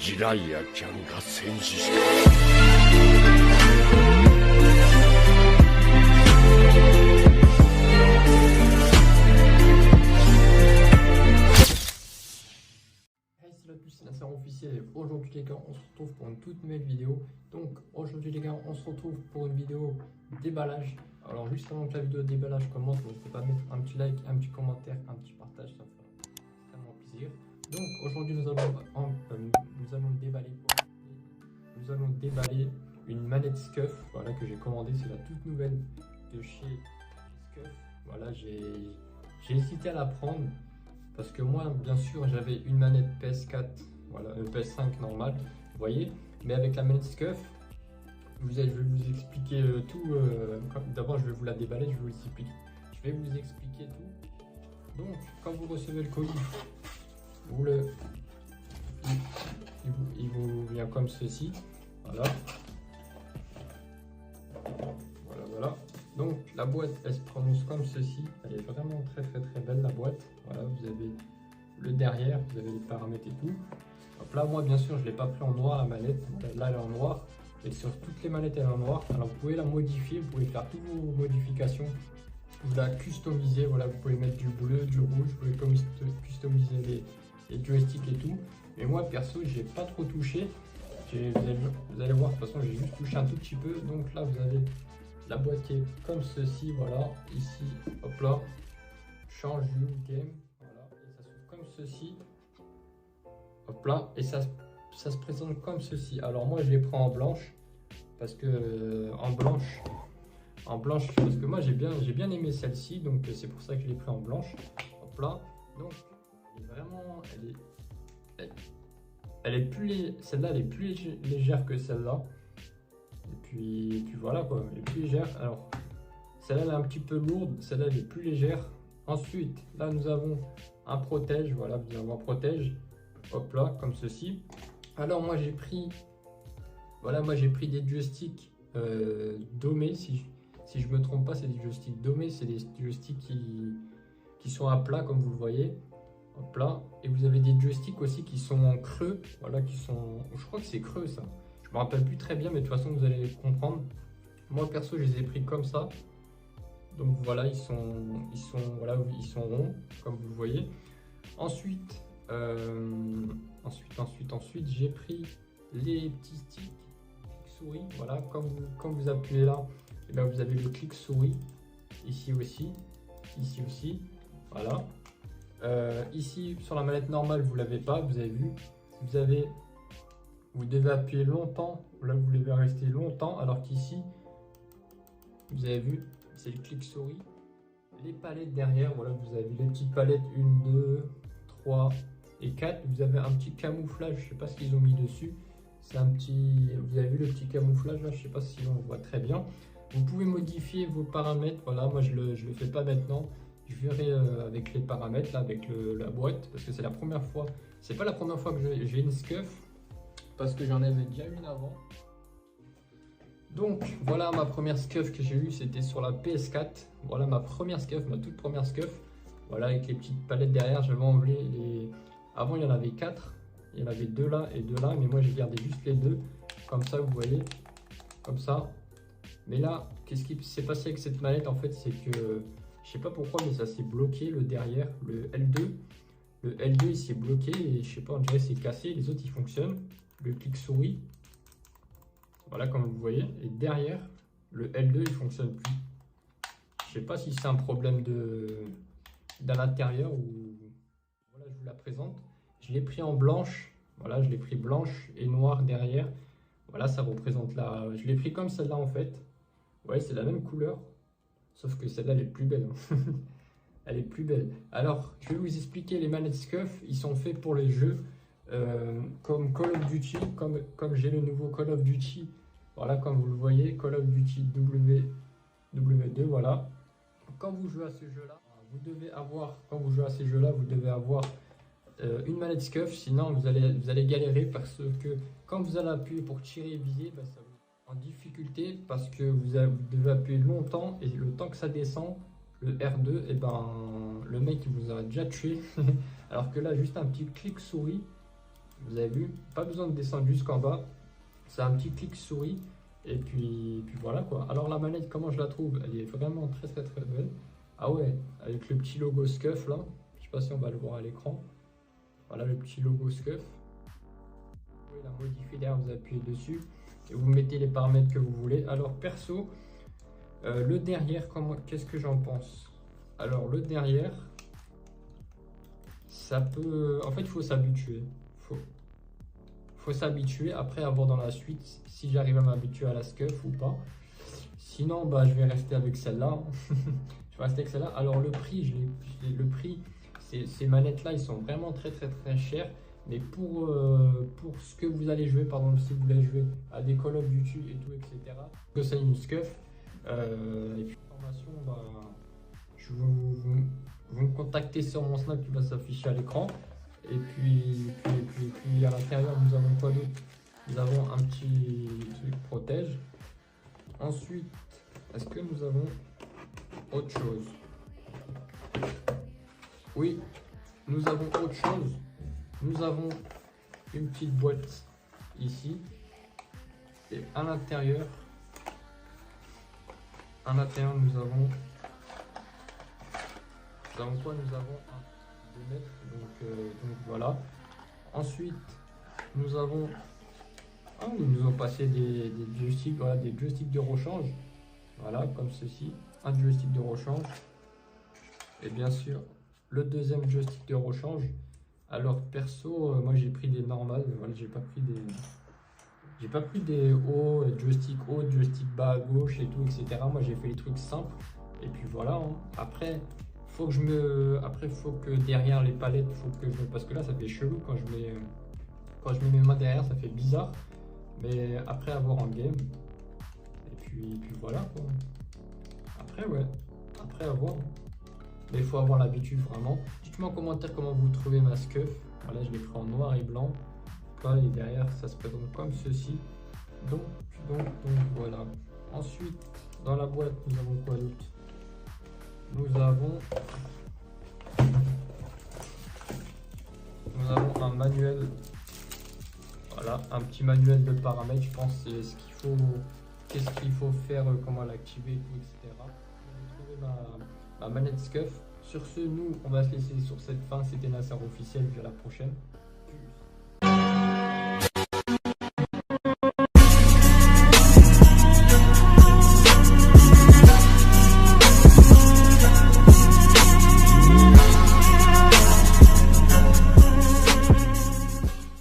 ジライアちゃんが戦死したHey, c'est la puce, c'est l'insert officiel et aujourd'hui les gars on se retrouve pour une toute nouvelle vidéo. Donc aujourd'hui les gars on se retrouve pour une vidéo déballage. Alors juste avant que la vidéo déballage commence, n'hésitez pas à mettre un petit like, un petit commentaire, un petit partage, ça me fera extrêmement plaisir. Donc aujourd'hui nous allons déballer une manette SCUF, voilà, que j'ai commandée, c'est la toute nouvelle de chez SCUF. Voilà, j'ai hésité à la prendre parce que moi bien sûr j'avais une manette PS4, voilà, PS5 normale, vous voyez, mais avec la manette SCUF, je vais vous expliquer tout. D'abord je vais vous la déballer, je vais vous expliquer tout. Donc quand vous recevez le colis, il vous vient comme ceci, voilà. Voilà. Donc la boîte elle se prononce comme ceci, elle est vraiment très belle la boîte. Voilà, vous avez le derrière, vous avez les paramètres et tout. Donc là moi bien sûr je l'ai pas pris en noir la manette, là elle est en noir. Et sur toutes les manettes elle est en noir. Alors vous pouvez la modifier, vous pouvez faire toutes vos modifications, vous la customiser, voilà, vous pouvez mettre du bleu, du rouge, vous pouvez customiser les joysticks et tout. Mais moi perso j'ai pas trop touché, vous allez voir, de toute façon j'ai juste touché un tout petit peu. Donc là vous avez la boîte qui est comme ceci, voilà, ici, hop là, change view game, voilà, et ça s'ouvre comme ceci, hop là, et ça se présente comme ceci. Alors moi je l'ai pris en blanche parce que en blanche parce que moi j'ai bien aimé celle-ci, donc c'est pour ça que je l'ai pris en blanche. Hop là, donc elle est vraiment, celle-là elle est plus légère que celle-là. Et puis voilà quoi, elle est plus légère. Alors celle-là elle est un petit peu lourde, celle-là elle est plus légère. Ensuite là nous avons un protège, voilà, vous avez un protège, hop là, comme ceci. Alors moi j'ai pris des joysticks domés, si je me trompe pas, c'est des joysticks domés, c'est des joysticks qui sont à plat comme vous le voyez, hop là. Et vous avez des joysticks aussi qui sont en creux, voilà, je crois que c'est creux ça, je me rappelle plus très bien, mais de toute façon vous allez comprendre. Moi perso je les ai pris comme ça, donc voilà, ils sont ronds comme vous le voyez. Ensuite j'ai pris les petits sticks clic souris, voilà, quand vous appuyez là, et bien vous avez le clic souris ici aussi, voilà. Ici sur la manette normale vous l'avez pas, vous avez vu, vous devez appuyer longtemps, là vous devez rester longtemps, alors qu'ici vous avez vu, c'est le clic souris. Les palettes derrière, voilà, vous avez les petites palettes 1, 2, 3 et 4, vous avez un petit camouflage, je sais pas ce qu'ils ont mis dessus, c'est un petit, vous avez vu le petit camouflage là, je sais pas si on le voit très bien. Vous pouvez modifier vos paramètres, voilà, moi je le fais pas maintenant, je verrai avec les paramètres là, avec la boîte, parce que c'est la première fois, c'est pas la première fois que j'ai une SCUF, parce que j'en avais déjà une avant. Donc voilà, ma première SCUF que j'ai eue, c'était sur la PS4, voilà ma première SCUF, ma toute première SCUF. Voilà, avec les petites palettes derrière, j'avais enlevé les... Avant, il y en avait 4. Il y en avait 2 là et 2 là. Mais moi, j'ai gardé juste les 2. Comme ça, vous voyez. Comme ça. Mais là, qu'est-ce qui s'est passé avec cette manette? En fait, c'est que... Je sais pas pourquoi, mais ça s'est bloqué, le derrière, le L2. Le L2, il s'est bloqué. Et je sais pas, on dirait c'est cassé. Les autres, ils fonctionnent. Le clic souris. Voilà, comme vous voyez. Et derrière, le L2, il fonctionne plus. Je sais pas si c'est un problème dans l'intérieur ou voilà, je vous la présente. Je l'ai pris en blanche, voilà, je l'ai pris blanche et noir derrière. Voilà, ça représente je l'ai pris comme celle-là en fait. Ouais, c'est la même couleur, sauf que celle-là elle est plus belle. Elle est plus belle. Alors, je vais vous expliquer les manettes SCUF. Ils sont faits pour les jeux comme Call of Duty, comme j'ai le nouveau Call of Duty. Voilà, comme vous le voyez, Call of Duty W2, voilà. Quand vous jouez à ce jeu-là, vous devez avoir une manette SCUF, sinon vous allez galérer, parce que quand vous allez appuyer pour tirer et viser, ça vous met en difficulté parce que vous devez appuyer longtemps et le temps que ça descend, le R2, et le mec il vous a déjà tué. Alors que là, juste un petit clic souris, Vous avez vu, pas besoin de descendre jusqu'en bas. C'est un petit clic souris. Et puis voilà quoi. Alors la manette, comment je la trouve? Elle est vraiment très très très belle. Ah ouais, avec le petit logo SCUF là. Je sais pas si on va le voir à l'écran. Voilà le petit logo SCUF. Vous pouvez la modifier derrière, vous appuyez dessus. Et vous mettez les paramètres que vous voulez. Alors perso, le derrière, qu'est-ce que j'en pense? Alors le derrière, ça peut... En fait, il faut s'habituer. Faut s'habituer, après avoir dans la suite si j'arrive à m'habituer à la SCUF ou pas. Sinon, bah, je vais rester avec celle-là. Je vais rester avec celle-là. Alors le prix, le prix, ces manettes-là, ils sont vraiment très très très chers. Mais pour ce que vous allez jouer, par exemple, si vous voulez jouer à des Call of Duty et tout, etc. Que c'est une SCUF. Et puis information, bah, vous me contactez sur mon Snap qui va s'afficher à l'écran. Et puis à l'intérieur, nous avons quoi d'autre? Nous avons un petit truc protège. Ensuite, est-ce que nous avons autre chose? Oui, nous avons autre chose. Nous avons une petite boîte ici. Et à l'intérieur, nous avons quoi? Nous avons un 2 mètres, donc voilà. Ensuite, nous avons ils nous ont passé des joysticks, voilà, des joysticks de rechange, voilà, comme ceci, un joystick de rechange, et bien sûr le deuxième joystick de rechange. Alors perso, moi j'ai pris des normales, voilà, j'ai pas pris des hauts, joystick haut, joystick bas à gauche et tout, etc. Moi j'ai fait les trucs simples, et puis voilà, hein. Après faut que derrière les palettes, parce que là ça fait chelou quand je mets mes mains derrière, ça fait bizarre. Mais après avoir en game, et puis voilà quoi. Après ouais, après avoir. Mais il faut avoir l'habitude vraiment. Dites-moi en commentaire comment vous trouvez ma SCUF. Voilà, je l'ai pris en noir et blanc. Là et derrière ça se présente comme ceci. Donc voilà. Ensuite, dans la boîte, nous avons quoi d'autre? Nous avons un manuel. Voilà, un petit manuel de paramètres, je pense c'est ce qu'il faut, qu'est-ce qu'il faut faire, comment l'activer, tout, etc. Vous trouvez ma manette SCUF. Sur ce, nous, on va se laisser sur cette fin. C'était Nasser officiel, puis à la prochaine.